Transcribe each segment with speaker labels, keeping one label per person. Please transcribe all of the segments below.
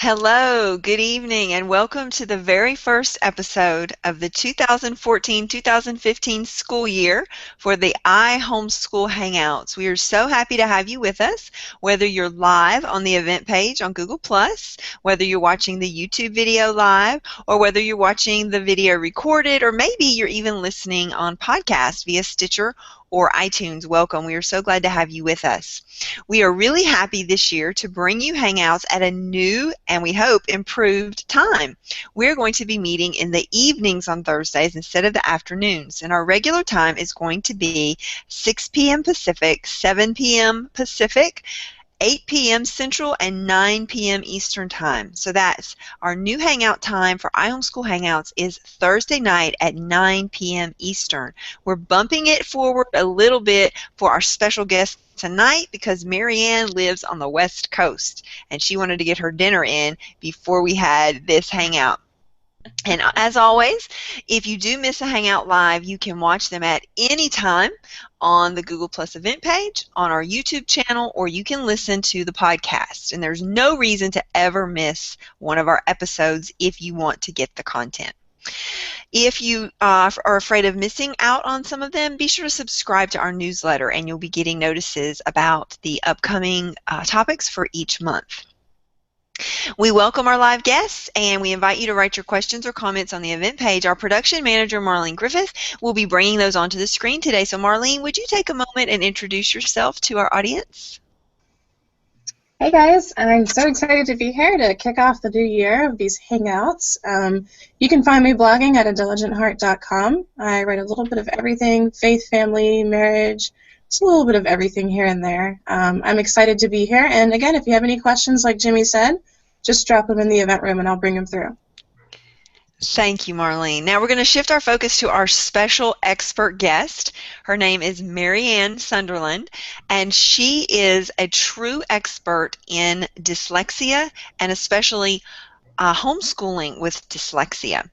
Speaker 1: Hello, good evening, and welcome to the very first episode of the 2014-2015 school year for the Homeschool Hangouts. We are so happy to have you with us, whether you're live on the event page on Google+, whether you're watching the YouTube video live, or whether you're watching the video recorded, or maybe you're even listening on podcast via Stitcher or iTunes. Welcome. We are so glad to have you with us. We are really happy this year to bring you Hangouts at a new and we hope improved time. We're going to be meeting in the evenings on Thursdays instead of the afternoons, and our regular time is going to be 6 p.m. Pacific, 7 p.m. Pacific, 8 p.m. Central, and 9 p.m. Eastern Time. So that's our new Hangout time for iHomeschool Hangouts is Thursday night at 9 p.m. Eastern. We're bumping it forward a little bit for our special guest tonight because Marianne lives on the West Coast and she wanted to get her dinner in before we had this Hangout. And as always, if you do miss a Hangout Live, you can watch them at any time on the Google Plus event page, on our YouTube channel, or you can listen to the podcast. And there's no reason to ever miss one of our episodes if you want to get the content. If you are afraid of missing out on some of them, be sure to subscribe to our newsletter and you'll be getting notices about the upcoming topics for each month. We welcome our live guests and we invite you to write your questions or comments on the event page. Our production manager, Marlene Griffith, will be bringing those onto the screen today. So Marlene, would you take a moment and introduce yourself to our audience?
Speaker 2: Hey guys, I'm so excited to be here to kick off the new year of these Hangouts. You can find me blogging at indigentheart.com. I write a little bit of everything, faith, family, marriage, just a little bit of everything here and there. I'm excited to be here, and again, if you have any questions, like Jimmy said, just drop them in the event room and I'll bring them through.
Speaker 1: Thank you, Marlene. Now we're going to shift our focus to our special expert guest. Her name is Marianne Sunderland, and she is a true expert in dyslexia and especially homeschooling with dyslexia.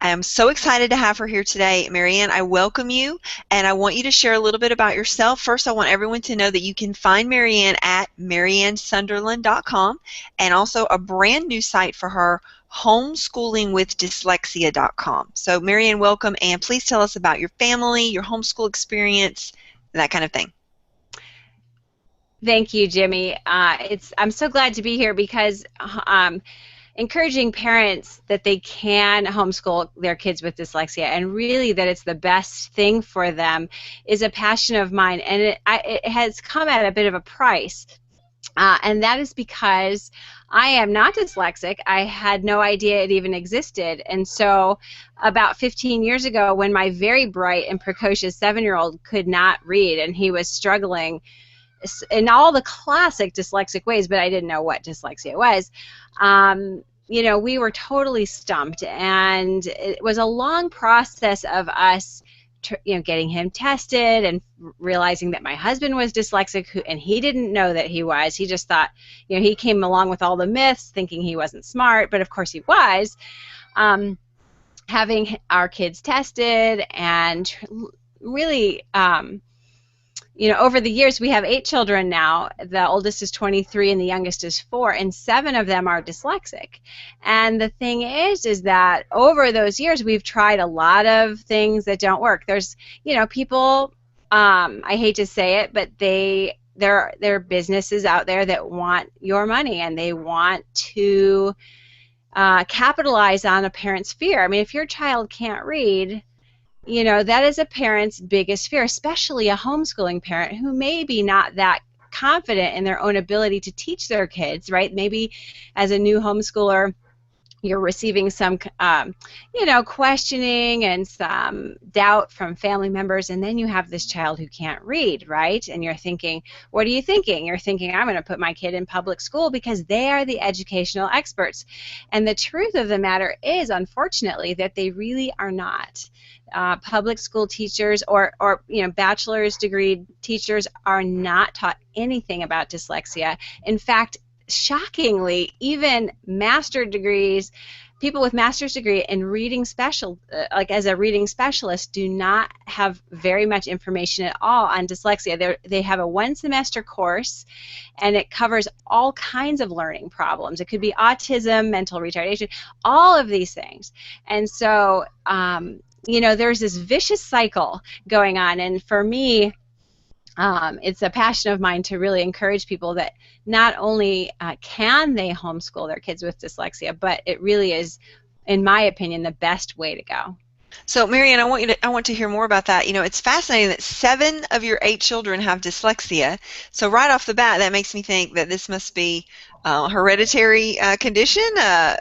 Speaker 1: I am so excited to have her here today. Marianne, I welcome you, and I want you to share a little bit about yourself. First, I want everyone to know that you can find Marianne at mariannesunderland.com, and also a brand new site for her, homeschoolingwithdyslexia.com. So Marianne, welcome, and please tell us about your family, your homeschool experience, that kind of thing.
Speaker 3: Thank you, Jimmy. I'm so glad to be here because encouraging parents that they can homeschool their kids with dyslexia and really that it's the best thing for them is a passion of mine, and it has come at a bit of a price. And that is because I am not dyslexic. I had no idea it even existed. And so about 15 years ago, when my very bright and precocious 7-year-old could not read and he was struggling in all the classic dyslexic ways, but I didn't know what dyslexia was, you know, we were totally stumped. And it was a long process of us getting him tested and realizing that my husband was dyslexic, and he didn't know that he was. He just thought, he came along with all the myths thinking he wasn't smart, but of course he was. Having our kids tested and really, over the years, we have 8 children now. The oldest is 23 and the youngest is 4, and 7 of them are dyslexic. And the thing is that over those years, we've tried a lot of things that don't work. There's, people, I hate to say it, but there are businesses out there that want your money and they want to capitalize on a parent's fear. I mean, if your child can't read, that is a parent's biggest fear, especially a homeschooling parent who may be not that confident in their own ability to teach their kids, right? Maybe as a new homeschooler, you're receiving some, questioning and some doubt from family members, and then you have this child who can't read, right? And you're thinking, what are you thinking? You're thinking, I'm going to put my kid in public school because they are the educational experts. And the truth of the matter is, unfortunately, that they really are not. Public school teachers or bachelor's degree teachers are not taught anything about dyslexia. In fact, shockingly, even master degrees, people with master's degree in reading like as a reading specialist, do not have very much information at all on dyslexia. They have a one-semester course, and it covers all kinds of learning problems. It could be autism, mental retardation, all of these things. And so, there's this vicious cycle going on. And for me, it's a passion of mine to really encourage people that not only can they homeschool their kids with dyslexia, but it really is, in my opinion, the best way to go.
Speaker 1: So, Marianne, I want to hear more about that. It's fascinating that 7 of your 8 children have dyslexia. So right off the bat, that makes me think that this must be a hereditary condition,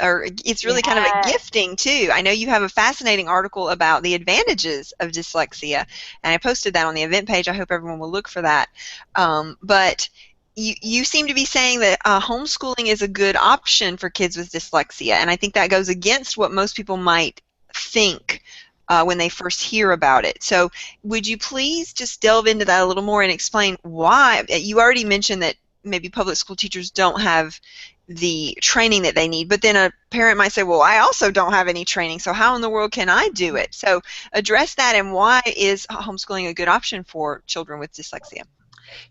Speaker 1: or it's really kind of a gifting too. I know you have a fascinating article about the advantages of dyslexia, and I posted that on the event page. I hope everyone will look for that. But you seem to be saying that homeschooling is a good option for kids with dyslexia, and I think that goes against what most people might think when they first hear about it. So would you please just delve into that a little more and explain why? You already mentioned that maybe public school teachers don't have the training that they need, but then a parent might say, well, I also don't have any training, so how in the world can I do it? So address that, and why is homeschooling a good option for children with dyslexia?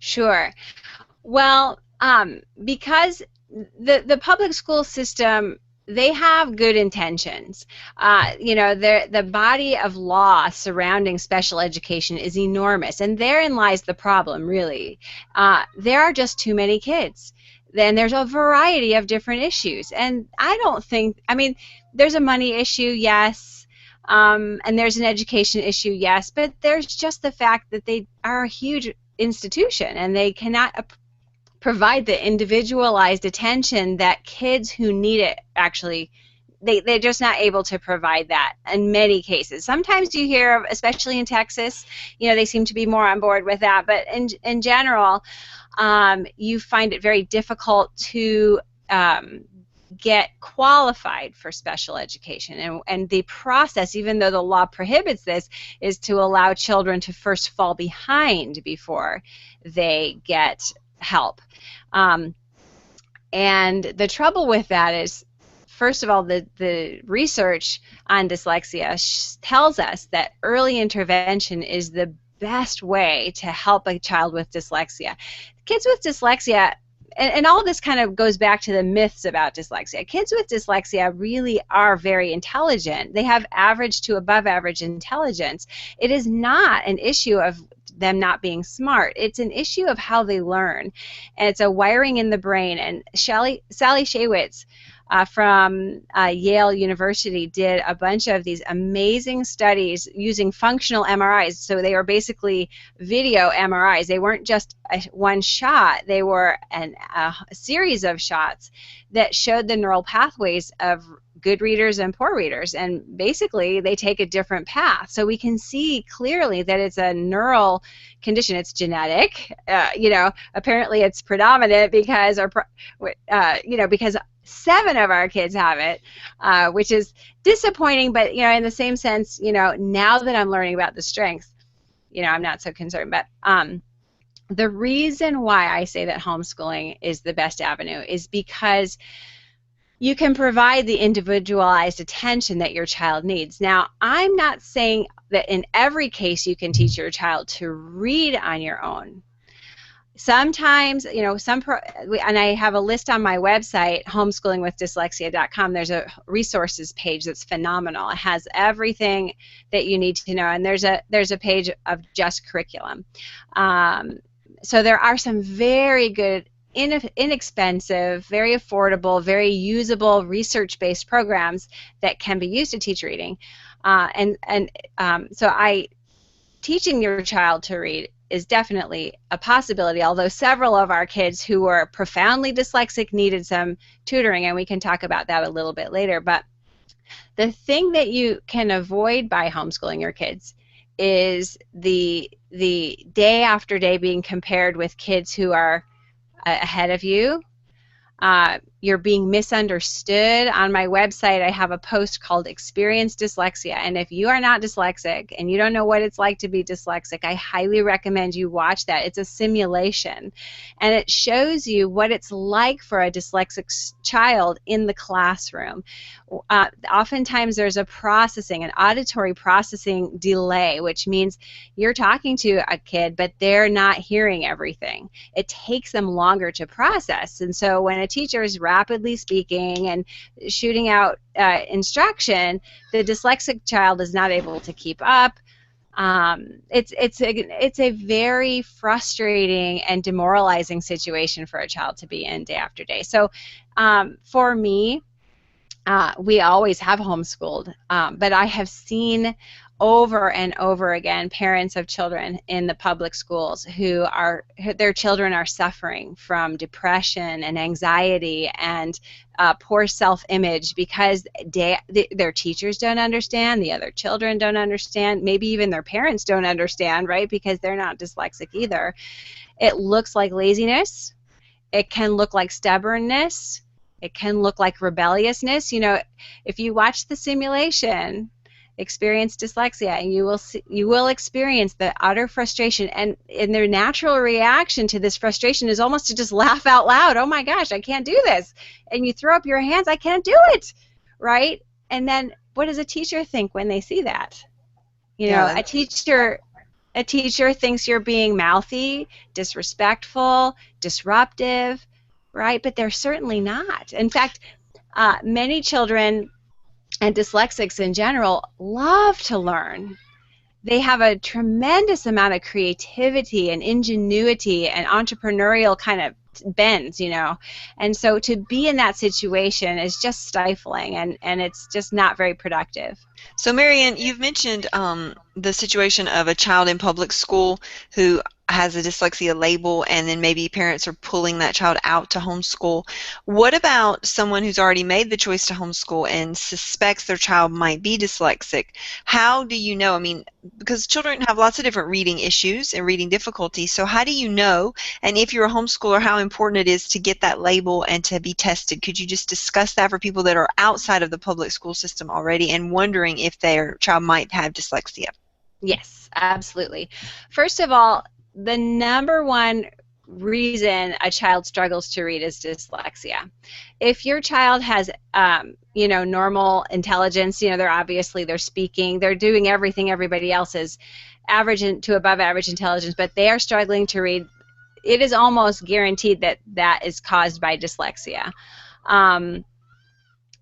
Speaker 3: Sure. Well, because the public school system, they have good intentions. The body of law surrounding special education is enormous, and therein lies the problem, really. There are just too many kids. Then there's a variety of different issues, and there's a money issue, yes, and there's an education issue, yes, but there's just the fact that they are a huge institution, and they cannot provide the individualized attention that kids who need it actually, they're just not able to provide that in many cases. Sometimes you hear of, especially in Texas, they seem to be more on board with that, but in general, you find it very difficult to get qualified for special education. And the process, even though the law prohibits this, is to allow children to first fall behind before they get help. And the trouble with that is, first of all, the research on dyslexia tells us that early intervention is the best way to help a child with dyslexia. Kids with dyslexia, and all this kind of goes back to the myths about dyslexia. Kids with dyslexia really are very intelligent. They have average to above average intelligence. It is not an issue of them not being smart. It's an issue of how they learn. And it's a wiring in the brain. And Sally Shaywitz from Yale University did a bunch of these amazing studies using functional MRIs. So they were basically video MRIs. They weren't just one shot. They were a series of shots that showed the neural pathways of good readers and poor readers, and basically they take a different path. So we can see clearly that it's a neural condition. It's genetic. Apparently it's predominant because because 7 of our kids have it, which is disappointing. But in the same sense, now that I'm learning about the strengths, I'm not so concerned. But the reason why I say that homeschooling is the best avenue is because you can provide the individualized attention that your child needs. Now, I'm not saying that in every case you can teach your child to read on your own. Sometimes, and I have a list on my website, homeschoolingwithdyslexia.com. There's a resources page that's phenomenal. It has everything that you need to know, and there's a page of just curriculum. So there are some very good, inexpensive, very affordable, very usable, research-based programs that can be used to teach reading. So teaching your child to read is definitely a possibility, although several of our kids who were profoundly dyslexic needed some tutoring, and we can talk about that a little bit later. But the thing that you can avoid by homeschooling your kids is the day after day being compared with kids who are ahead of you. you're being misunderstood. On my website, I have a post called Experience Dyslexia. And if you are not dyslexic and you don't know what it's like to be dyslexic, I highly recommend you watch that. It's a simulation. And it shows you what it's like for a dyslexic child in the classroom. Oftentimes there's a processing, an auditory processing delay, which means you're talking to a kid, but they're not hearing everything. It takes them longer to process. And so when a teacher is rapidly speaking and shooting out instruction, the dyslexic child is not able to keep up. It's a very frustrating and demoralizing situation for a child to be in day after day. So for me, we always have homeschooled, but I have seen over and over again parents of children in the public schools who their children are suffering from depression and anxiety and poor self-image because their teachers don't understand, the other children don't understand, maybe even their parents don't understand, right, because they're not dyslexic either. It looks like laziness. It can look like stubbornness. It can look like rebelliousness. You know, if you watch the simulation, Experience Dyslexia, and you will experience the utter frustration, and their natural reaction to this frustration is almost to just laugh out loud. Oh my gosh, I can't do this. And you throw up your hands, I can't do it, right? And then what does a teacher think when they see that? You know, a teacher thinks you're being mouthy, disrespectful, disruptive, right? But they're certainly not. In fact, many children and dyslexics in general love to learn. They have a tremendous amount of creativity and ingenuity and entrepreneurial kind of bends, you know. And so to be in that situation is just stifling, and it's just not very productive.
Speaker 1: So Marianne, you've mentioned the situation of a child in public school who has a dyslexia label, and then maybe parents are pulling that child out to homeschool. What about someone who's already made the choice to homeschool and suspects their child might be dyslexic? How do you know? I mean, because children have lots of different reading issues and reading difficulties, so how do you know? And if you're a homeschooler, how important it is to get that label and to be tested? Could you just discuss that for people that are outside of the public school system already and wondering if their child might have dyslexia?
Speaker 3: Yes, absolutely. First of all, the number one reason a child struggles to read is dyslexia. If your child has, you know, normal intelligence, you know, they're speaking, they're doing everything everybody else is, average to above average intelligence, but they are struggling to read, it is almost guaranteed that that is caused by dyslexia.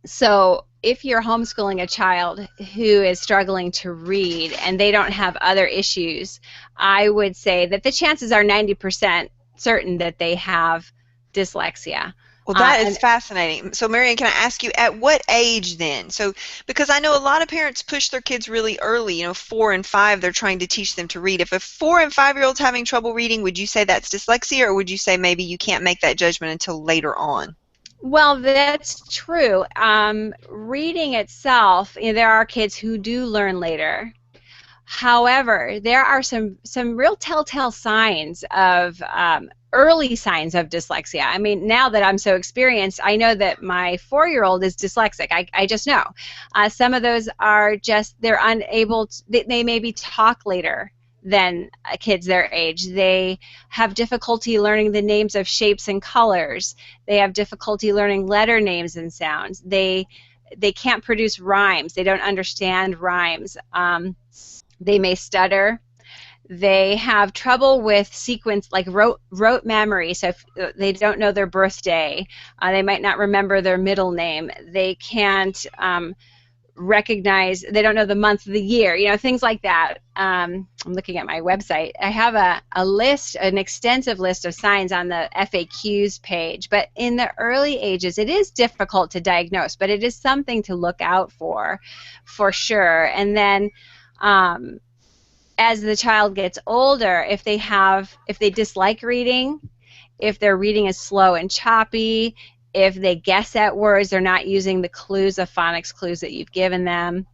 Speaker 3: So if you're homeschooling a child who is struggling to read and they don't have other issues, I would say that the chances are 90% certain that they have dyslexia.
Speaker 1: Well, that is fascinating. So, Marianne, can I ask you, at what age then? So, because I know a lot of parents push their kids really early, you know, 4 and 5, they're trying to teach them to read. If a 4 and 5-year-old's having trouble reading, would you say that's dyslexia, or would you say maybe you can't make that judgment until later on?
Speaker 3: Well, that's true. Reading itself, you know, there are kids who do learn later. However, there are some real telltale signs of early signs of dyslexia. I mean, now that I'm so experienced, I know that my 4-year-old is dyslexic. I just know. Some of those are just, they're unable to, they maybe talk later than kids their age. They have difficulty learning the names of shapes and colors. They have difficulty learning letter names and sounds. They can't produce rhymes. They don't understand rhymes. They may stutter. They have trouble with sequence, like rote memory. So if they don't know their birthday, they might not remember their middle name. They can't recognize, they don't know the month of the year, you know, things like that. I'm looking at my website. I have a list, an extensive list of signs on the FAQs page, but in the early ages it is difficult to diagnose, but it is something to look out for sure. And then as the child gets older, if they dislike reading, if their reading is slow and choppy, if they guess at words, they're not using the clues, the phonics clues that you've given them,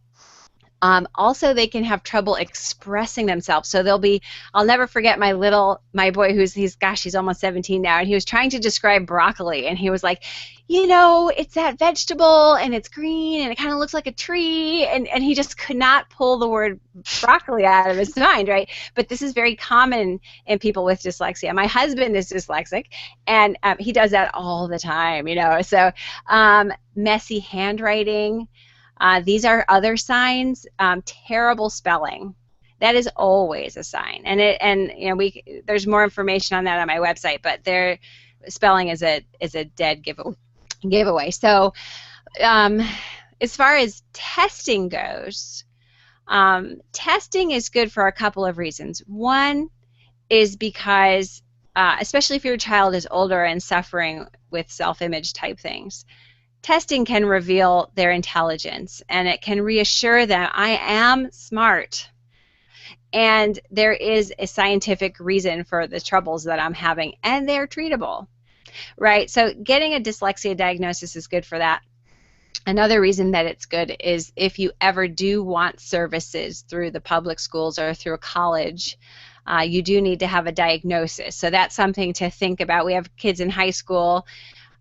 Speaker 3: Also, they can have trouble expressing themselves. So they'll be, I'll never forget my boy he's almost 17 now, and he was trying to describe broccoli, and he was like, it's that vegetable, and it's green, and it kind of looks like a tree, and he just could not pull the word broccoli out of his mind, right? But this is very common in people with dyslexia. My husband is dyslexic, and he does that all the time, So messy handwriting. These are other signs. Terrible spelling. That is always a sign. There's more information on that on my website, but spelling is a dead giveaway. So as far as testing goes, testing is good for a couple of reasons. One is because, especially if your child is older and suffering with self-image type things, testing can reveal their intelligence, and it can reassure them, I am smart, and there is a scientific reason for the troubles that I'm having, and they're treatable, right? So getting a dyslexia diagnosis is good for that. Another reason that it's good is if you ever do want services through the public schools or through a college, you do need to have a diagnosis. So that's something to think about. We have kids in high school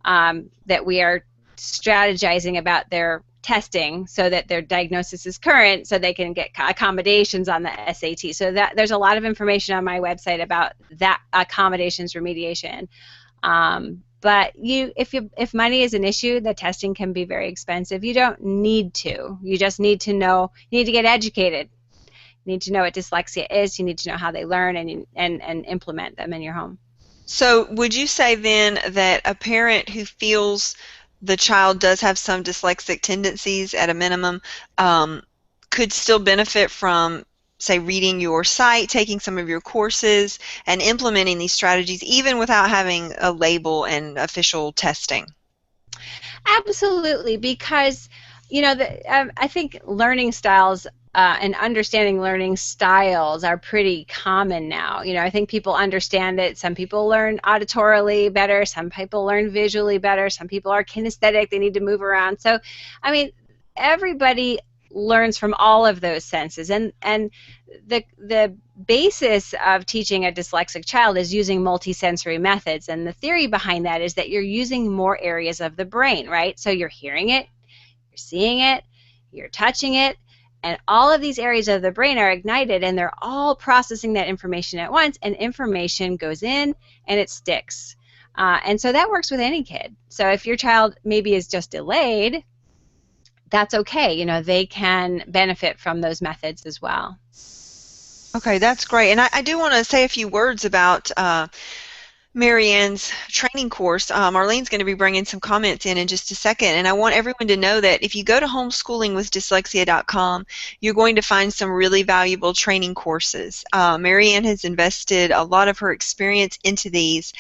Speaker 3: that we are strategizing about their testing so that their diagnosis is current, so they can get accommodations on the SAT. So that there's a lot of information on my website about that accommodations remediation. But if money is an issue, the testing can be very expensive. You don't need to. You just need to know. You need to get educated. You need to know what dyslexia is. You need to know how they learn and implement them in your home.
Speaker 1: So would you say then that a parent who feels the child does have some dyslexic tendencies at a minimum could still benefit from, say, reading your site, taking some of your courses, and implementing these strategies even without having a label and official testing?
Speaker 3: Absolutely, because I think learning styles and understanding learning styles are pretty common now. I think people understand it. Some people learn auditorily better. Some people learn visually better. Some people are kinesthetic. They need to move around. So, everybody learns from all of those senses. And the basis of teaching a dyslexic child is using multisensory methods. And the theory behind that is that you're using more areas of the brain, right? So you're hearing it, you're seeing it, you're touching it, and all of these areas of the brain are ignited, and they're all processing that information at once, and information goes in and it sticks. And so that works with any kid. So if your child maybe is just delayed, that's okay. They can benefit from those methods as well.
Speaker 1: Okay, that's great. And I do want to say a few words about Marianne's training course. Marlene's going to be bringing some comments in just a second, and I want everyone to know that if you go to homeschoolingwithdyslexia.com, you're going to find some really valuable training courses. Marianne has invested a lot of her experience into these,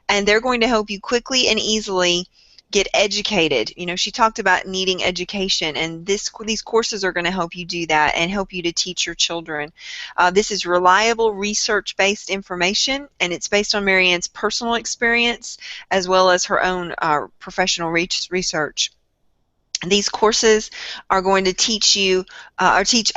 Speaker 1: and they're going to help you quickly and easily get educated. She talked about needing education, and these courses are going to help you do that and help you to teach your children. This is reliable, research-based information, and it's based on Marianne's personal experience as well as her own professional research. These courses are going to teach you or teach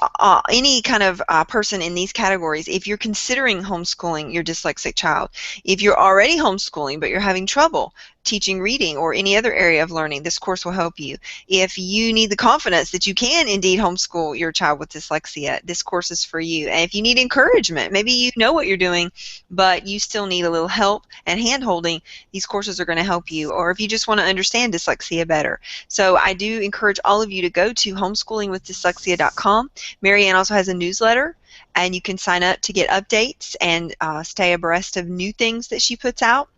Speaker 1: any kind of person in these categories. If you're considering homeschooling your dyslexic child, if you're already homeschooling but you're having trouble teaching reading or any other area of learning, this course will help you. If you need the confidence that you can indeed homeschool your child with dyslexia, this course is for you. And if you need encouragement, maybe you know what you're doing, but you still need a little help and hand-holding, these courses are going to help you. Or if you just want to understand dyslexia better. So I do encourage all of you to go to homeschoolingwithdyslexia.com. Marianne also has a newsletter, and you can sign up to get updates and stay abreast of new things that she puts out.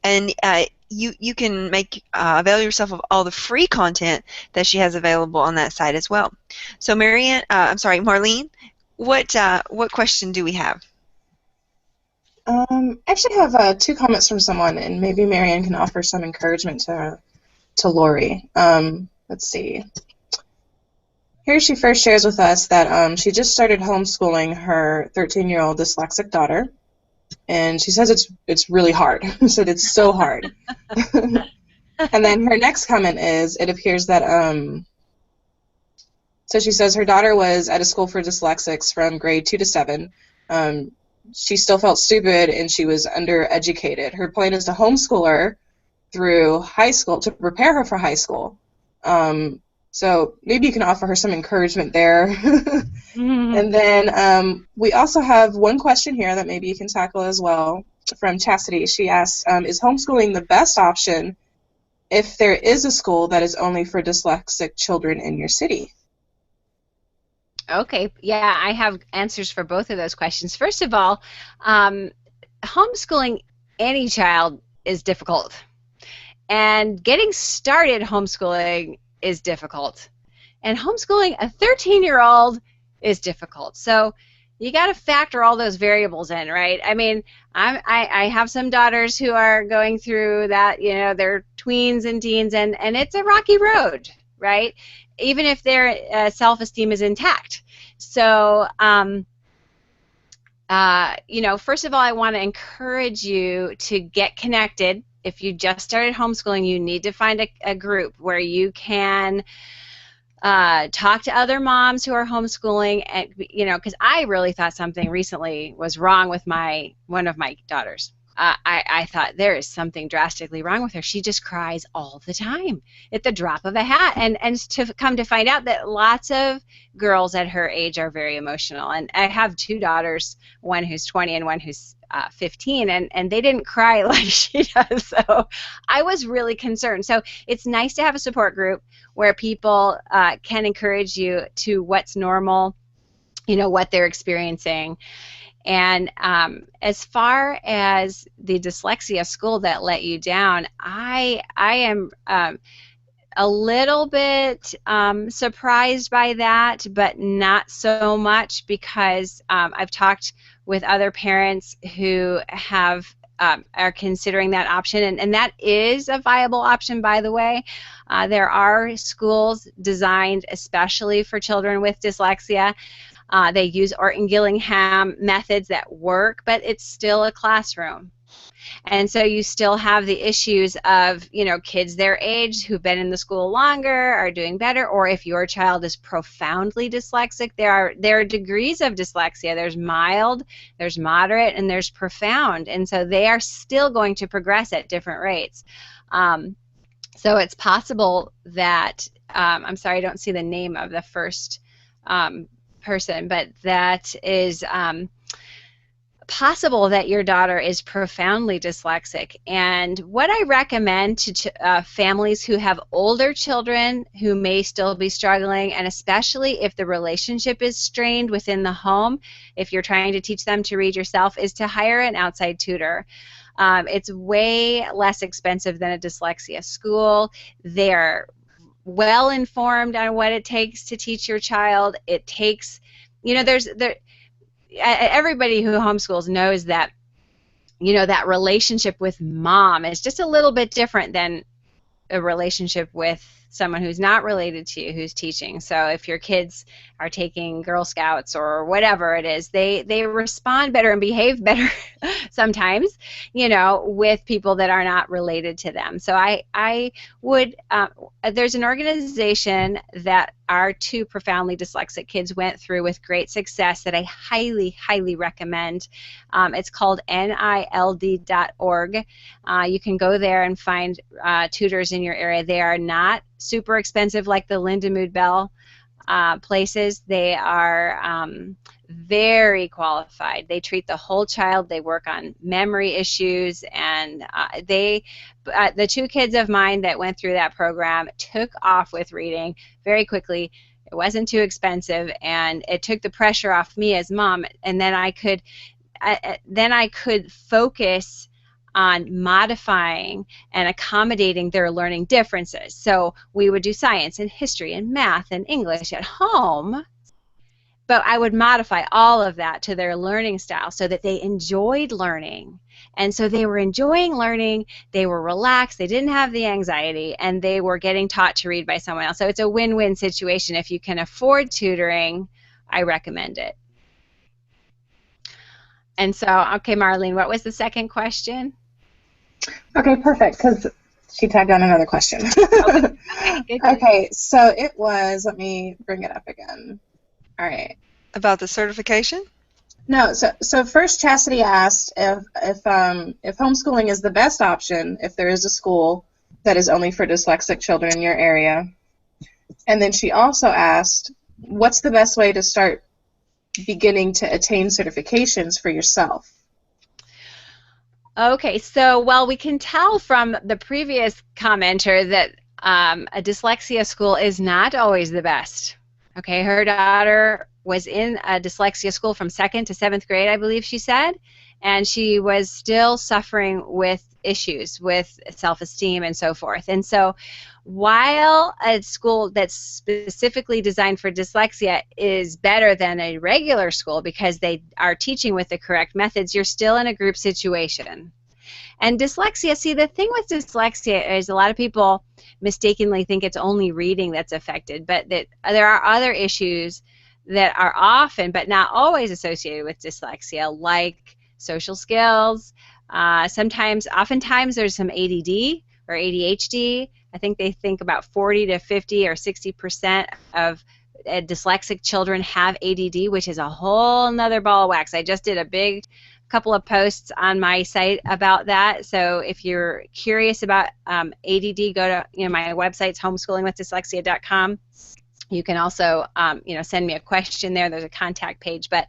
Speaker 1: And you can make avail yourself of all the free content that she has available on that site as well. So Marlene, what question do we have?
Speaker 2: I actually have two comments from someone, and maybe Marianne can offer some encouragement to Lori. Let's see. Here she first shares with us that she just started homeschooling her 13-year-old dyslexic daughter, and she says it's really hard. She said it's so hard. And then her next comment is, it appears that So she says her daughter was at a school for dyslexics from grade 2 to 7. She still felt stupid and she was undereducated. Her plan is to homeschool her through high school to prepare her for high school. So maybe you can offer her some encouragement there. And then we also have one question here that maybe you can tackle as well from Chastity. She asks, is homeschooling the best option if there is a school that is only for dyslexic children in your city?
Speaker 3: Okay, yeah, I have answers for both of those questions. First of all, homeschooling any child is difficult, and getting started homeschooling is difficult, and homeschooling a 13-year-old is difficult. So you got to factor all those variables in, right? I mean, I have some daughters who are going through that, you know, they're tweens and teens, and it's a rocky road, right? Even if their self-esteem is intact. So, you know, first of all, I want to encourage you to get connected. If you just started homeschooling, you need to find a group where you can talk to other moms who are homeschooling, and you know, because I really thought something recently was wrong with one of my daughters. I thought there is something drastically wrong with her. She just cries all the time at the drop of a hat, and to come to find out that lots of girls at her age are very emotional. And I have two daughters, one who's 20 and one who's 15, and they didn't cry like she does. So I was really concerned. So it's nice to have a support group where people can encourage you to what's normal, you know, what they're experiencing. And as far as the dyslexia school that let you down, I am a little bit surprised by that, but not so much, because I've talked with other parents who have are considering that option, and that is a viable option, by the way. There are schools designed especially for children with dyslexia. They use Orton-Gillingham methods that work, but it's still a classroom. And so you still have the issues of, you know, kids their age who've been in the school longer are doing better, or if your child is profoundly dyslexic, there are degrees of dyslexia. There's mild, there's moderate, and there's profound. And so they are still going to progress at different rates. So it's possible that, I'm sorry, I don't see the name of the first person, but that is possible that your daughter is profoundly dyslexic. And what I recommend to families who have older children who may still be struggling, and especially if the relationship is strained within the home, if you're trying to teach them to read yourself, is to hire an outside tutor. It's way less expensive than a dyslexia school. They're well informed on what it takes to teach your child. It takes, you know, everybody who homeschools knows that, you know, that relationship with mom is just a little bit different than a relationship with someone who's not related to you who's teaching. So if your kids are taking Girl Scouts or whatever it is, they respond better and behave better sometimes, you know, with people that are not related to them. So I would, there's an organization that our two profoundly dyslexic kids went through with great success that I highly, highly recommend. It's called NILD.org. You can go there and find tutors in your area. They are not super expensive like the Lindemood Bell places. They are very qualified. They treat the whole child. They work on memory issues, and the two kids of mine that went through that program took off with reading very quickly. It wasn't too expensive, and it took the pressure off me as mom, and then I could focus on modifying and accommodating their learning differences. So we would do science and history and math and English at home, but I would modify all of that to their learning style so that they enjoyed learning. And so they were enjoying learning, they were relaxed, they didn't have the anxiety, and they were getting taught to read by someone else. So it's a win-win situation. If you can afford tutoring, I recommend it. And so, okay, Marlene, what was the second question?
Speaker 2: Okay, perfect. Because She tagged on another question.
Speaker 3: Okay, okay, good.
Speaker 2: Okay, so it was, let me bring it up again. All right.
Speaker 1: About the certification?
Speaker 2: No, so first Chastity asked if homeschooling is the best option if there is a school that is only for dyslexic children in your area. And then she also asked, what's the best way to start beginning to attain certifications for yourself?
Speaker 3: Okay, so well, we can tell from the previous commenter that a dyslexia school is not always the best. Okay, her daughter was in a dyslexia school from 2nd to 7th grade, I believe she said, and she was still suffering with issues with self-esteem and so forth. And so while a school that's specifically designed for dyslexia is better than a regular school because they are teaching with the correct methods, you're still in a group situation. And dyslexia, see, the thing with dyslexia is a lot of people mistakenly think it's only reading that's affected, but that there are other issues that are often, but not always, associated with dyslexia, like social skills. Oftentimes there's some ADD or ADHD. I think they think about 40 to 50 or 60% of dyslexic children have ADD, which is a whole nother ball of wax. I just did a big couple of posts on my site about that. So if you're curious about ADD, go to my website's homeschoolingwithdyslexia.com. You can also send me a question there. There's a contact page. But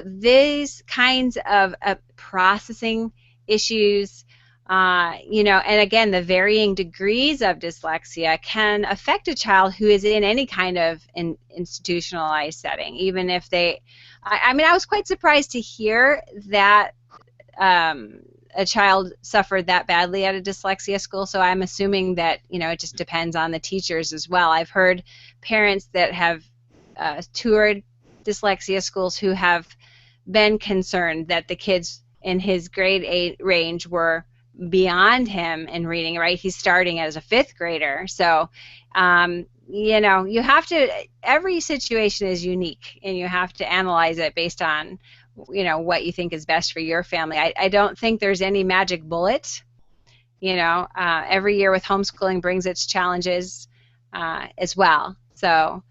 Speaker 3: these kinds of processing issues, and again, the varying degrees of dyslexia can affect a child who is in any kind of institutionalized setting, even if they, I was quite surprised to hear that a child suffered that badly at a dyslexia school, so I'm assuming that, it just depends on the teachers as well. I've heard parents that have toured dyslexia schools who have been concerned that the kids in his grade 8 range were beyond him in reading, right? He's starting as a 5th grader. So, you have to, every situation is unique, and you have to analyze it based on, what you think is best for your family. I don't think there's any magic bullet. Every year with homeschooling brings its challenges as well. So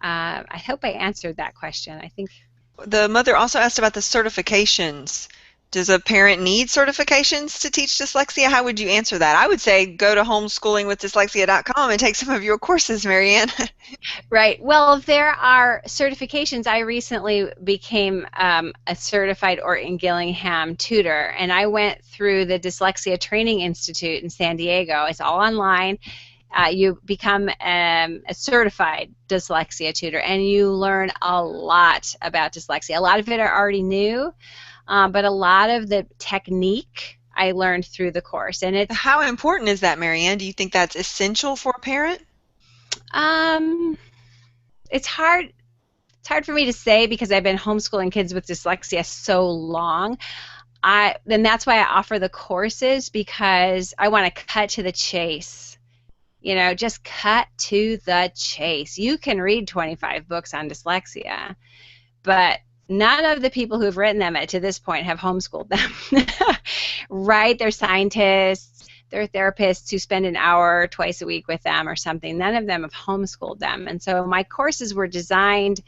Speaker 3: I hope I answered that question. I think
Speaker 1: The mother also asked about the certifications. Does a parent need certifications to teach dyslexia? How would you answer that? I would say go to homeschoolingwithdyslexia.com and take some of your courses, Marianne.
Speaker 3: Right. Well, there are certifications. I recently became a certified Orton Gillingham tutor, and I went through the Dyslexia Training Institute in San Diego. It's all online. You become a certified dyslexia tutor, and you learn a lot about dyslexia. A lot of it are already new, but a lot of the technique I learned through the course. And it's
Speaker 1: How important is that, Marianne? Do you think that's essential for a parent?
Speaker 3: it's hard. It's hard for me to say because I've been homeschooling kids with dyslexia so long. Then that's why I offer the courses, because I want to cut to the chase. Just cut to the chase. You can read 25 books on dyslexia, but none of the people who've written them to this point have homeschooled them. Right? They're scientists, they're therapists who spend an hour twice a week with them or something. None of them have homeschooled them. And so my courses were designed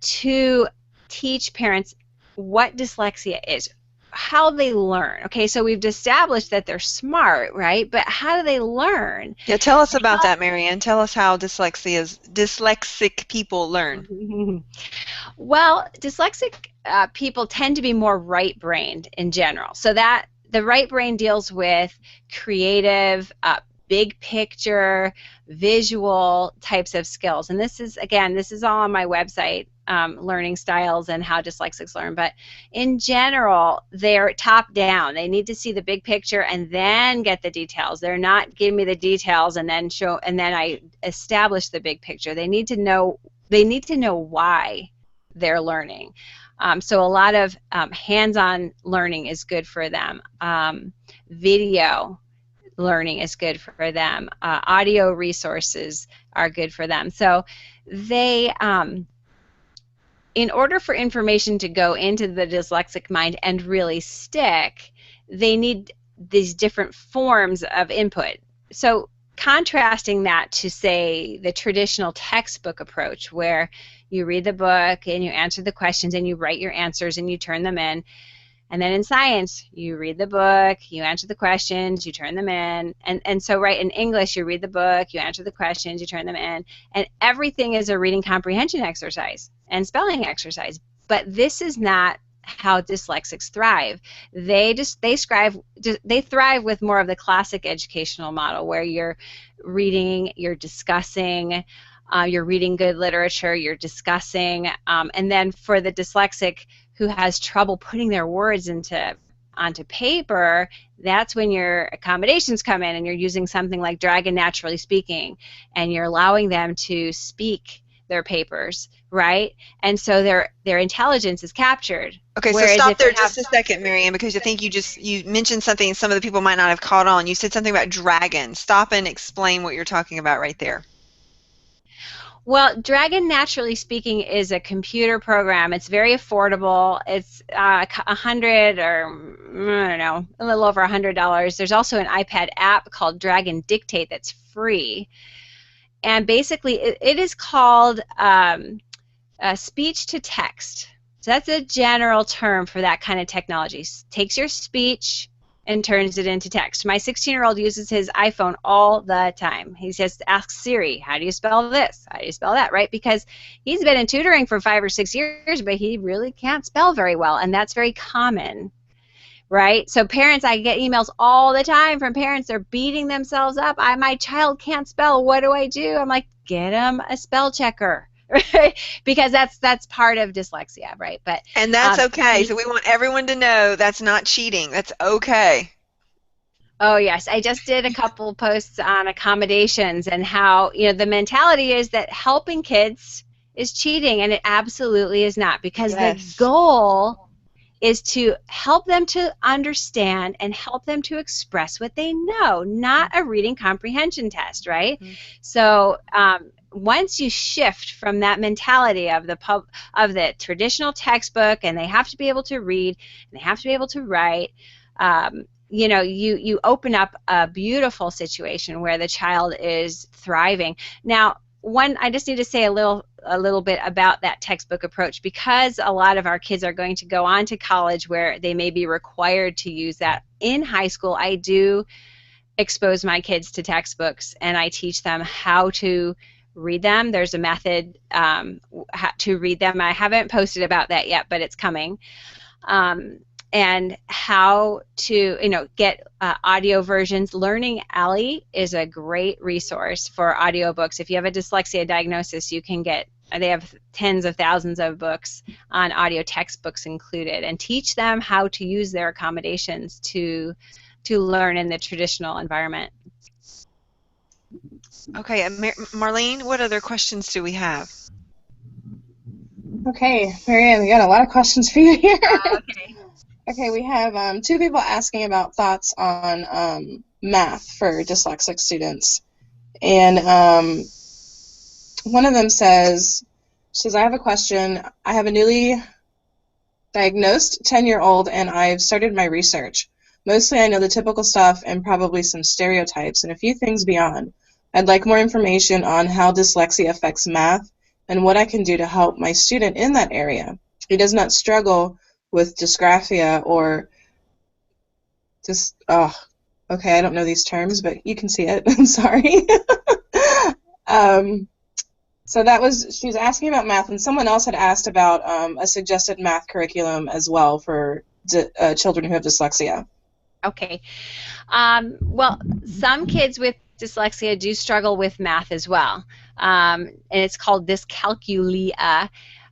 Speaker 3: to teach parents what dyslexia is, how they learn. Okay, so we've established that they're smart, right? But how do they learn?
Speaker 1: Yeah, tell us about that, Marianne. Tell us how dyslexic people learn.
Speaker 3: Well, dyslexic people tend to be more right-brained in general. So that the right brain deals with creative, big picture, visual types of skills. And this is all on my website, learning styles and how dyslexics learn. But in general, they're top down. They need to see the big picture and then get the details. They're not giving me the details and then I establish the big picture. They need to know why they're learning. So a lot of hands-on learning is good for them. Video learning is good for them. Audio resources are good for them. So they, in order for information to go into the dyslexic mind and really stick, they need these different forms of input. So contrasting that to, say, the traditional textbook approach where you read the book and you answer the questions and you write your answers and you turn them in. And then in science, you read the book, you answer the questions, you turn them in. And so, right, in English, you read the book, you answer the questions, you turn them in. And everything is a reading comprehension exercise and spelling exercise. But this is not how dyslexics thrive. They thrive with more of the classic educational model where you're reading, you're discussing, you're reading good literature, you're discussing, and then for the dyslexic who has trouble putting their words onto paper, that's when your accommodations come in and you're using something like Dragon Naturally Speaking and you're allowing them to speak their papers, right? And so their intelligence is captured.
Speaker 1: Okay, so stop there just a second, Marianne, because I think you mentioned something some of the people might not have caught on. You said something about dragon. Stop and explain what you're talking about right there.
Speaker 3: Well, Dragon Naturally Speaking is a computer program. It's very affordable. It's $100 or I don't know, a little over $100. There's also an iPad app called Dragon Dictate that's free. And basically, it is called speech to text. So that's a general term for that kind of technology. Takes your speech and turns it into text. My 16-year-old uses his iPhone all the time. He says, ask Siri, how do you spell this? How do you spell that, right? Because he's been in tutoring for 5 or 6 years, but he really can't spell very well, and that's very common, right? So parents, I get emails all the time from parents. They're beating themselves up. My child can't spell. What do I do? I'm like, get him a spell checker. Right? Because that's part of dyslexia, right?
Speaker 1: And that's okay. So we want everyone to know that's not cheating. That's okay.
Speaker 3: Oh yes, I just did a couple posts on accommodations and how, the mentality is that helping kids is cheating, and it absolutely is not, because the goal is to help them to understand and help them to express what they know, not a reading comprehension test, right? Mm-hmm. So once you shift from that mentality of the traditional textbook, and they have to be able to read and they have to be able to write, you open up a beautiful situation where the child is thriving. Now, I just need to say a little bit about that textbook approach, because a lot of our kids are going to go on to college where they may be required to use that. In high school, I do expose my kids to textbooks, and I teach them how to read them. There's a method to read them. I haven't posted about that yet, but it's coming. And how to get audio versions. Learning Alley is a great resource for audiobooks. If you have a dyslexia diagnosis, you can they have tens of thousands of books on audio, textbooks included, and teach them how to use their accommodations to learn in the traditional environment.
Speaker 1: Okay, Marlene, what other questions do we have?
Speaker 2: Okay, Marianne, we got a lot of questions for you here.
Speaker 3: Okay.
Speaker 2: Okay, we have 2 people asking about thoughts on math for dyslexic students. And one of them says, I have a question. I have a newly diagnosed 10-year-old, and I've started my research. Mostly I know the typical stuff and probably some stereotypes and a few things beyond. I'd like more information on how dyslexia affects math and what I can do to help my student in that area. He does not struggle with dysgraphia or okay, I don't know these terms, but you can see it. I'm sorry. So she was asking about math, and someone else had asked about a suggested math curriculum as well for children who have dyslexia.
Speaker 3: Okay. Well, some kids with dyslexia do struggle with math as well, and it's called dyscalculia.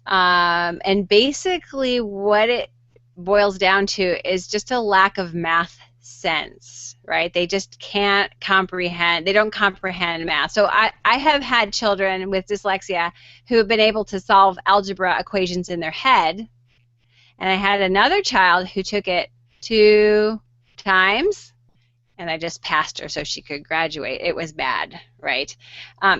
Speaker 3: And basically what it boils down to is just a lack of math sense, right? They just can't comprehend. They don't comprehend math. So I have had children with dyslexia who have been able to solve algebra equations in their head, and I had another child who took it 2 times, and I just passed her so she could graduate. It was bad, right?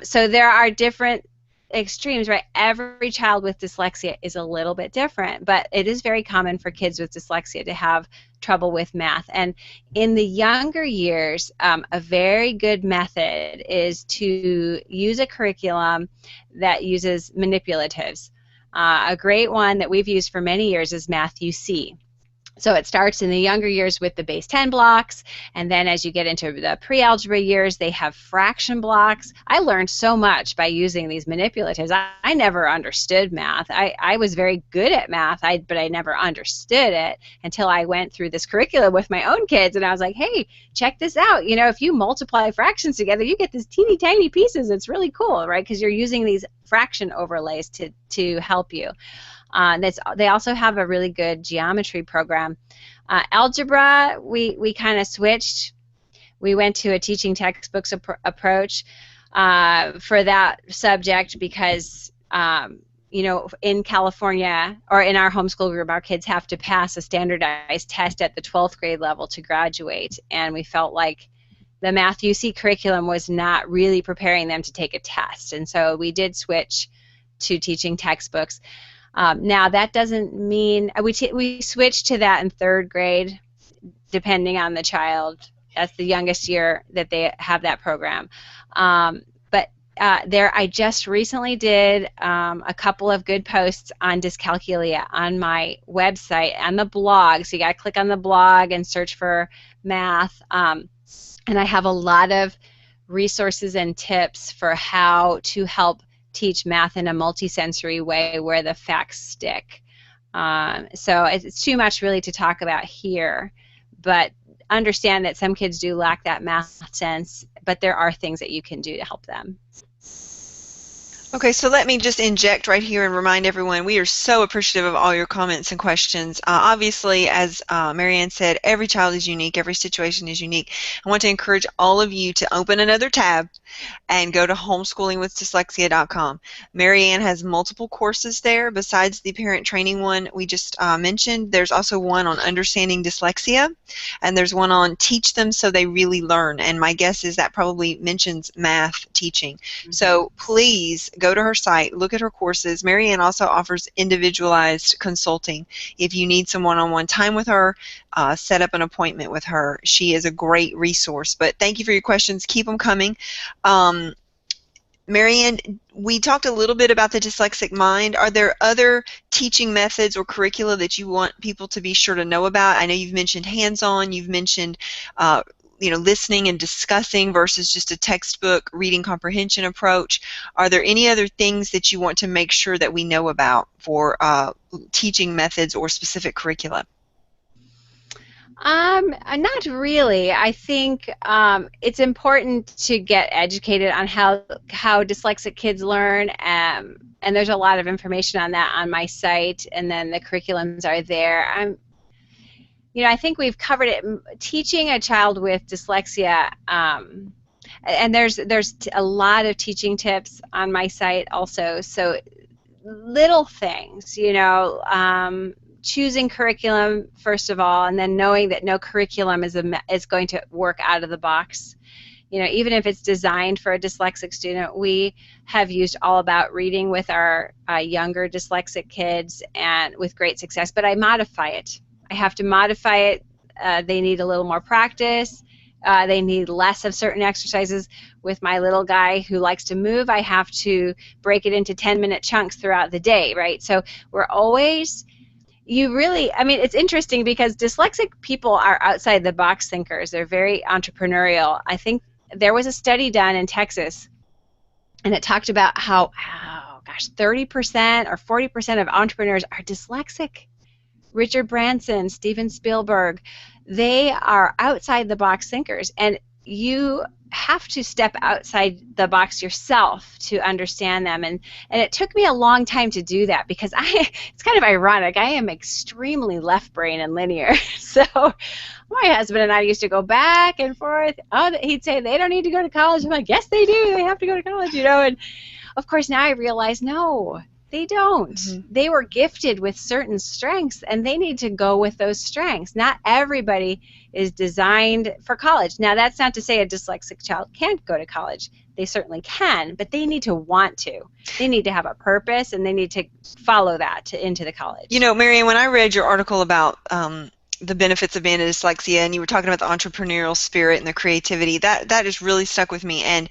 Speaker 3: So there are different extremes, right? Every child with dyslexia is a little bit different, but it is very common for kids with dyslexia to have trouble with math. And in the younger years, a very good method is to use a curriculum that uses manipulatives. A great one that we've used for many years is Math UC. So it starts in the younger years with the base 10 blocks, and then as you get into the pre-algebra years, they have fraction blocks. I learned so much by using these manipulatives. I never understood math. I was very good at math, but I never understood it until I went through this curriculum with my own kids, and I was like, hey, check this out. You know, if you multiply fractions together, you get these teeny tiny pieces. It's really cool, right? Because you're using these fraction overlays to help you. They also have a really good geometry program. Algebra, we kind of switched. We went to a teaching textbooks approach for that subject because, you know, in California or in our homeschool group, our kids have to pass a standardized test at the 12th grade level to graduate, and we felt like the Math UC curriculum was not really preparing them to take a test, and so we did switch to teaching textbooks. Now, that doesn't mean we switched to that in 3rd grade, depending on the child. That's the youngest year that they have that program. I just recently did a couple of good posts on dyscalculia on my website and the blog. So you got to click on the blog and search for math. And I have a lot of resources and tips for how to help teach math in a multisensory way where the facts stick. So it's too much really to talk about here, but understand that some kids do lack that math sense, but there are things that you can do to help them.
Speaker 1: Okay, so let me just inject right here and remind everyone we are so appreciative of all your comments and questions. Obviously, as Marianne said, every child is unique, every situation is unique. I want to encourage all of you to open another tab and go to homeschoolingwithdyslexia.com. Marianne has multiple courses there besides the parent training one we just mentioned. There's also one on understanding dyslexia, and there's one on teach them so they really learn, and my guess is that probably mentions math teaching. So please go to her site, look at her courses. Marianne also offers individualized consulting. If you need some one-on-one time with her, set up an appointment with her. She is a great resource. But thank you for your questions. Keep them coming. Marianne, we talked a little bit about the dyslexic mind. Are there other teaching methods or curricula that you want people to be sure to know about? I know you've mentioned hands-on, you've mentioned you know, listening and discussing versus just a textbook reading comprehension approach. Are there any other things that you want to make sure that we know about for teaching methods or specific curricula?
Speaker 3: Not really. I think it's important to get educated on how dyslexic kids learn, and there's a lot of information on that on my site, and then the curriculums are there. You know, I think we've covered it. Teaching a child with dyslexia, and there's a lot of teaching tips on my site also. So little things, you know, choosing curriculum first of all, and then knowing that no curriculum is going to work out of the box. You know, even if it's designed for a dyslexic student, we have used All About Reading with our younger dyslexic kids, and with great success. But I modify it. I have to modify it. They need a little more practice. They need less of certain exercises. With my little guy who likes to move, I have to break it into 10-minute chunks throughout the day, right? So we're always, I mean, it's interesting because dyslexic people are outside the box thinkers. They're very entrepreneurial. I think there was a study done in Texas, and it talked about how, oh gosh, 30% or 40% of entrepreneurs are dyslexic. Richard Branson, Steven Spielberg, they are outside the box thinkers, and you have to step outside the box yourself to understand them. And it took me a long time to do that because it's kind of ironic. I am extremely left brain and linear. So my husband and I used to go back and forth. Oh, he'd say they don't need to go to college. I'm like, yes, they do. They have to go to college, you know. And of course now I realize no. They don't. Mm-hmm. They were gifted with certain strengths, and they need to go with those strengths. Not everybody is designed for college. Now, that's not to say a dyslexic child can't go to college. They certainly can, but they need to want to. They need to have a purpose, and they need to follow that into the college.
Speaker 1: You know, Marianne, when I read your article about the benefits of being a dyslexia, and you were talking about the entrepreneurial spirit and the creativity. That just really stuck with me, and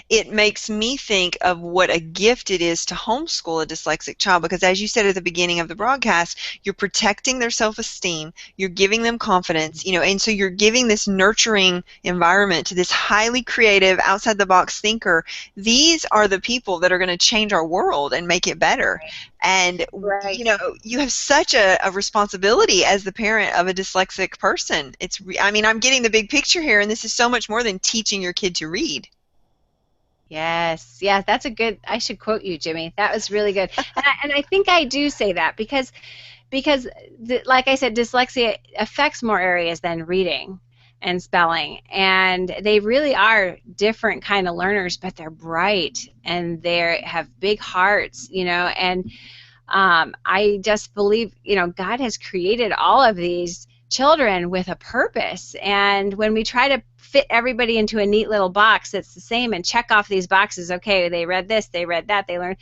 Speaker 1: it makes me think of what a gift it is to homeschool a dyslexic child, because as you said at the beginning of the broadcast, you're protecting their self-esteem, you're giving them confidence, and so you're giving this nurturing environment to this highly creative, outside the box thinker. These are the people that are going to change our world and make it better. And
Speaker 3: Right.
Speaker 1: you have such a responsibility as the parent of a dyslexic person. I mean, I'm getting the big picture here, and this is so much more than teaching your kid to read.
Speaker 3: Yes, yeah, that's a good. I should quote you, Jimmy. That was really good, and I think I do say that because like I said, dyslexia affects more areas than reading and spelling, and they really are different kind of learners, but they're bright and they have big hearts, and I just believe, God has created all of these children with a purpose. And when we try to fit everybody into a neat little box that's the same and check off these boxes, okay, they read this, they read that, they learned,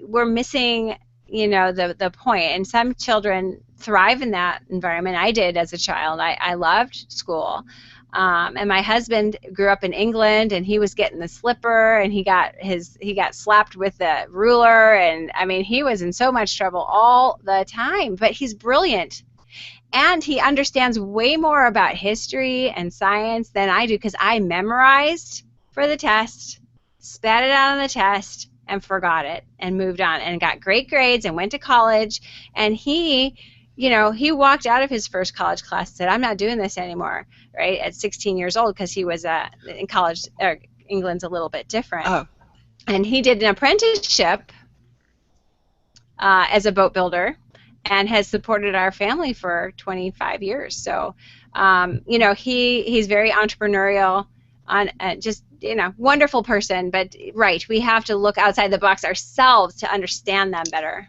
Speaker 3: we're missing, the point. And some children thrive in that environment. I did as a child. I loved school. And my husband grew up in England, and he was getting the slipper, and he got slapped with the ruler, and I mean, he was in so much trouble all the time. But he's brilliant, and he understands way more about history and science than I do, because I memorized for the test, spat it out on the test, and forgot it, and moved on, and got great grades, and went to college. And he walked out of his first college class and said, I'm not doing this anymore, right, at 16 years old, because he was in college. England's a little bit different.
Speaker 1: Oh.
Speaker 3: And he did an apprenticeship as a boat builder and has supported our family for 25 years. So, he's very entrepreneurial, just, wonderful person. But, right, we have to look outside the box ourselves to understand them better.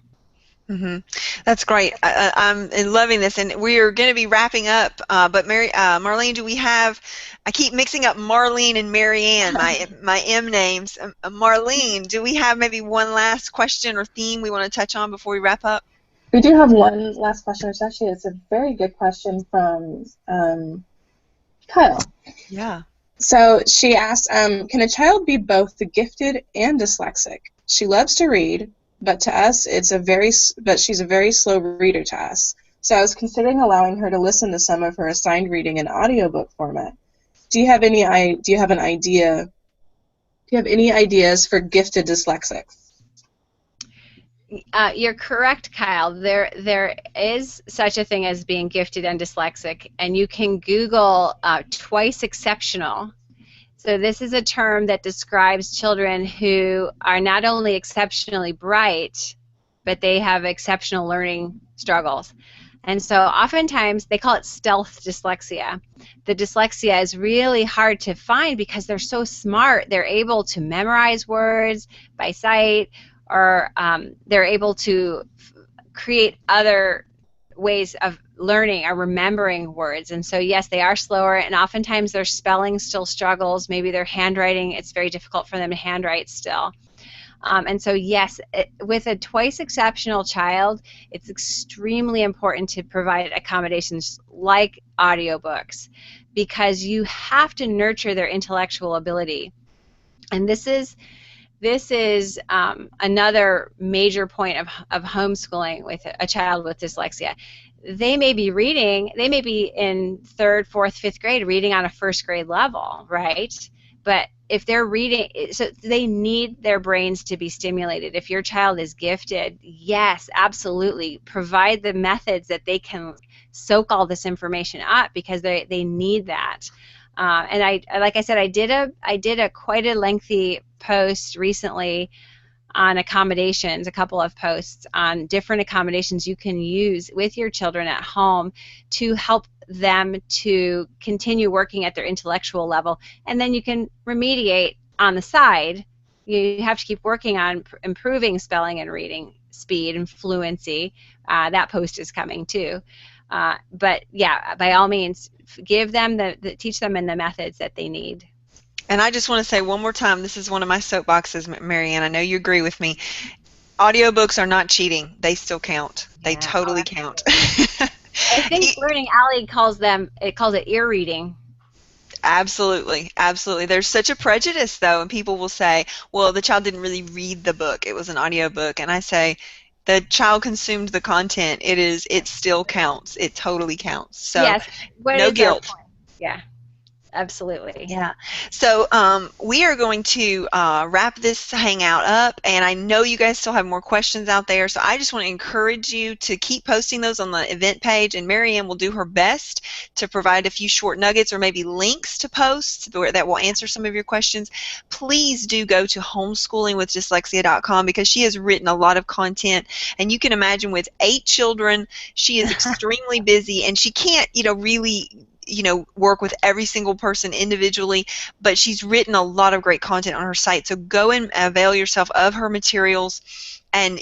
Speaker 1: Mm-hmm. That's great. I'm loving this, and we are going to be wrapping up. But Marlene, do we have? I keep mixing up Marlene and Marianne, my M names. Marlene, do we have maybe one last question or theme we want to touch on before we wrap up?
Speaker 2: We do have one last question. It's a very good question from Kyle.
Speaker 1: Yeah.
Speaker 2: So she asked, can a child be both gifted and dyslexic? She loves to read, but to us, she's a very slow reader to us. So I was considering allowing her to listen to some of her assigned reading in audiobook format. Do you have any ideas for gifted dyslexics?
Speaker 3: You're correct, Kyle. There is such a thing as being gifted and dyslexic, and you can Google twice exceptional. So this is a term that describes children who are not only exceptionally bright, but they have exceptional learning struggles. And so oftentimes they call it stealth dyslexia. The dyslexia is really hard to find because they're so smart. They're able to memorize words by sight, or they're able to create other ways of learning or remembering words. And so yes, they are slower, and oftentimes their spelling still struggles. Maybe their handwriting, it's very difficult for them to handwrite still. And so yes, with a twice exceptional child, it's extremely important to provide accommodations like audiobooks, because you have to nurture their intellectual ability. And this is another major point of homeschooling with a child with dyslexia. They may be in 3rd, 4th, 5th grade reading on a 1st grade level, right? But if they're reading, so they need their brains to be stimulated. If your child is gifted, yes, absolutely, provide the methods that they can soak all this information up, because they need that. And like I said, I did a quite a lengthy post recently on accommodations, a couple of posts on different accommodations you can use with your children at home to help them to continue working at their intellectual level. And then you can remediate on the side. You have to keep working on improving spelling and reading speed and fluency. That post is coming too. But yeah, by all means, give them teach them in the methods that they need.
Speaker 1: And I just want to say one more time, this is one of my soapboxes, Marianne. I know you agree with me. Audiobooks are not cheating. They still count. They totally count.
Speaker 3: I think Learning Alley calls it ear reading.
Speaker 1: Absolutely, absolutely. There's such a prejudice though, and people will say, well, the child didn't really read the book. It was an audio book. And I say, the child consumed the content. It still counts. It totally counts. So
Speaker 3: Yes. What
Speaker 1: no
Speaker 3: is our
Speaker 1: guilt.
Speaker 3: point? Yeah, absolutely.
Speaker 1: Yeah. So we are going to wrap this hangout up, and I know you guys still have more questions out there, so I just want to encourage you to keep posting those on the event page, and Marianne will do her best to provide a few short nuggets or maybe links to posts that will answer some of your questions. Please do go to homeschoolingwithdyslexia.com because she has written a lot of content, and you can imagine with 8 children, she is extremely busy, and she can't, really work with every single person individually, but she's written a lot of great content on her site. So go and avail yourself of her materials and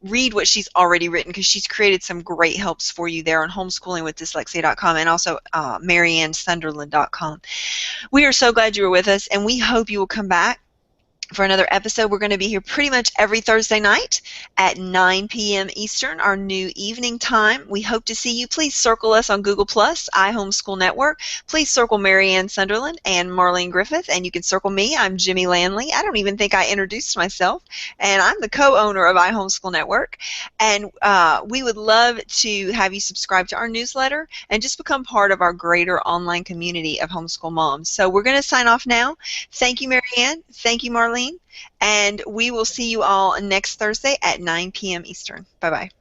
Speaker 1: read what she's already written, because she's created some great helps for you there on homeschoolingwithdyslexia.com and also mariannesunderland.com. We are so glad you were with us, and we hope you will come back for another episode. We're going to be here pretty much every Thursday night at 9 p.m. Eastern, our new evening time. We hope to see you. Please circle us on Google+, iHomeschool Network. Please circle Marianne Sunderland and Marlene Griffith, and you can circle me. I'm Jimmy Landley. I don't even think I introduced myself, and I'm the co-owner of iHomeschool Network. And we would love to have you subscribe to our newsletter and just become part of our greater online community of homeschool moms. So we're going to sign off now. Thank you, Marianne. Thank you, Marlene. And we will see you all next Thursday at 9 p.m. Eastern. Bye-bye.